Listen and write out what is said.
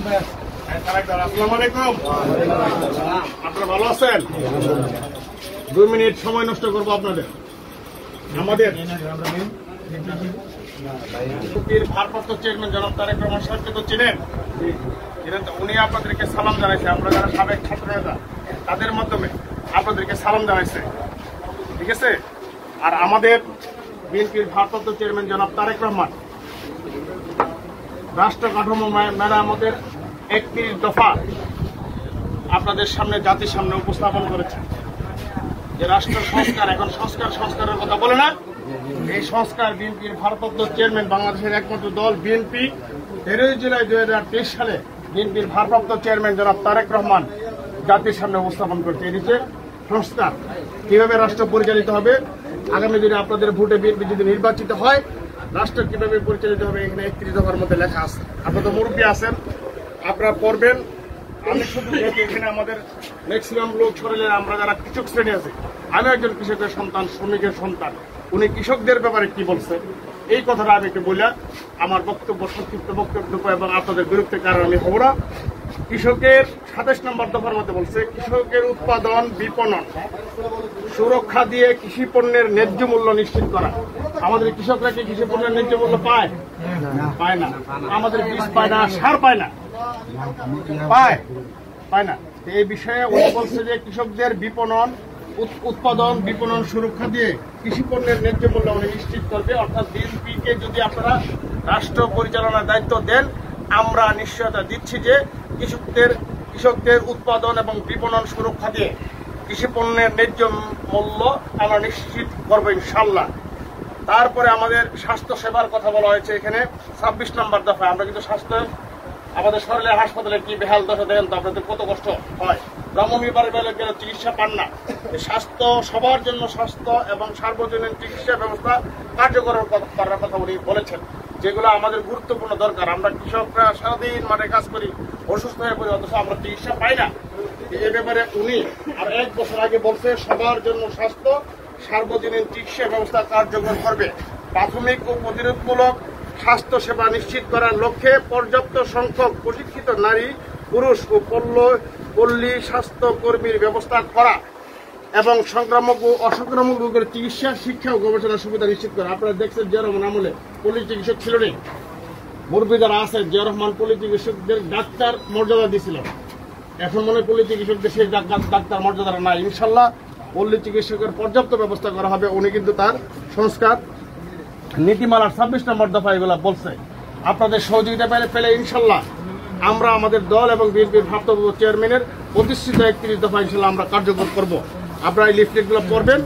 আসসালামু আলাইকুম। আপনারা ভালো আছেন? 2 মিনিট সময় নষ্ট করবো আপনাদের। আমাদের ভারপ্রাপ্ত চেয়ারম্যান জনাব তারেক রহমান সাহেবকে তো চিনেন, উনি আপনাদেরকে সালাম জানাইছে। আমরা যারা সাবেক ছাত্র নেতা তাদের মাধ্যমে আপনাদেরকে সালাম জানাইছে, ঠিক আছে? আর আমাদের বিএনপির ভারপ্রাপ্ত চেয়ারম্যান জনাব তারেক রহমান রাষ্ট্র কাঠামো মেরামতের 31 দফা আপনাদের সামনে, জাতির সামনে উপস্থাপন করেছেন। যে রাষ্ট্র সংস্কার, এখন সংস্কারের কথা বলে না, এই সংস্কার বিএনপির ভারপ্রাপ্ত চেয়ারম্যান, বাংলাদেশের একমাত্র দল বিএনপি 13 জুলাই 2023 সালে বিএনপির ভারপ্রাপ্ত চেয়ারম্যান জনাব তারেক রহমান জাতির সামনে উপস্থাপন করছে। এই হচ্ছে সংস্কার, কিভাবে রাষ্ট্র পরিচালিত হবে আগামী দিনে। আপনাদের ভোটে বিএনপি যদি নির্বাচিত হয়, রাষ্ট্র কিভাবে পরিচালিত হবে এখানে 31 দফার মধ্যে লেখা আছে। আপনারা তো মুরব্বী আছেন, আপনারা পড়বেন। আমি শুধু এখানে আমাদের ম্যাক্সিমাম লোক শরীরের আমরা যারা কৃষক শ্রেণী আছে, আমি একজন কৃষকের সন্তান, শ্রমিকের সন্তান। উনি কৃষকদের ব্যাপারে কি বলছে এই কথাটা আমি একটু বললাম। আমার বক্তব্য সংক্ষিপ্ত বক্তব্য এবং আপনাদের বিরুদ্ধে কারণ আমি হব না। কৃষকের 27 নম্বর দফার মধ্যে বলছে, কৃষকের উৎপাদন বিপণন সুরক্ষা দিয়ে কৃষি পণ্যের ন্যায্য মূল্য নিশ্চিত করা। আমাদের কৃষকরা কি কৃষি পণ্যের ন্যায্য মূল্য পায়? পায় না। আমাদের বীজ পায় না, সার পায় না, পায় না। এই বিষয়ে উনি বলছে যে কৃষকদের উৎপাদন বিপণন সুরক্ষা দিয়ে কৃষি পণ্যের ন্যায্য মূল্য উনি নিশ্চিত করবে। অর্থাৎ বিএনপিকে যদি আপনারা রাষ্ট্র পরিচালনার দায়িত্ব দেন, আমরা নিশ্চয়তা দিচ্ছি যে কৃষকদের উৎপাদন এবং বিপণন সুরক্ষা দিয়ে কৃষি পণ্যের ন্যায্য মূল্য আমরা নিশ্চিত করবো ইনশাল্লাহ। তারপরে আমাদের স্বাস্থ্য সেবার কথা বলা হয়েছে এখানে 26 নম্বর দফায়। আমরা কিন্তু আমাদের শরীরের হাসপাতালে কি বেহাল দশা দেখেন তো, আপনাদের কত কষ্ট হয়। ব্রাহ্মণবাড়ির বেলা গেলে চিকিৎসা পান না। স্বাস্থ্য সবার জন্য, স্বাস্থ্য এবং সার্বজনীন চিকিৎসা ব্যবস্থা কার্যকর করার কথা উনি বলেছেন, যেগুলো আমাদের গুরুত্বপূর্ণ দরকার। আমরা কৃষকরা সারাদিন মাঠে কাজ করি, অসুস্থ হয়ে পড়ি, অথচ আমরা চিকিৎসা পাই না। এই ব্যাপারে উনি আর 1 বছর আগে বলছে সবার জন্য স্বাস্থ্য সার্বজনীন চিকিৎসা ব্যবস্থা কার্যকর করবে। প্রাথমিক ও প্রতিরোধমূলক স্বাস্থ্য সেবা নিশ্চিত করার লক্ষ্যে পর্যাপ্ত সংখ্যক প্রশিক্ষিত নারী, পুরুষ ও পল্লী স্বাস্থ্য কর্মীর ব্যবস্থা করা এবং সংক্রামক ও অসংক্রামক রোগের চিকিৎসা, শিক্ষা ও গবেষণার সুবিধা নিশ্চিত করা। আপনারা দেখছেন জিয়া রহমান আমলে পল্লী চিকিৎসক ছিল না, মুরব্বী যারা আছেন, জিয়া রহমান পল্লী চিকিৎসকদের ডাক্তার মর্যাদা দিয়েছিল। এখন মনে হয় পল্লী চিকিৎসকদের সেই ডাক্তার মর্যাদাটা নাই। ইনশাল্লাহ পল্লী চিকিৎসকের পর্যাপ্ত ব্যবস্থা করা হবে। উনি কিন্তু তার সংস্কার নীতিমালার 26 নম্বর দফা এগুলা বলছে। আপনাদের সহযোগিতা পেলে ইনশাল্লাহ আমরা আমাদের দল এবং বিএনপির ভারপ্রাপ্ত চেয়ারম্যানের প্রতিষ্ঠিত 31 দফা ইনশাল্লাহ আমরা কার্যকর করব। আপনারা এই লিফলেটগুলো পড়বেন।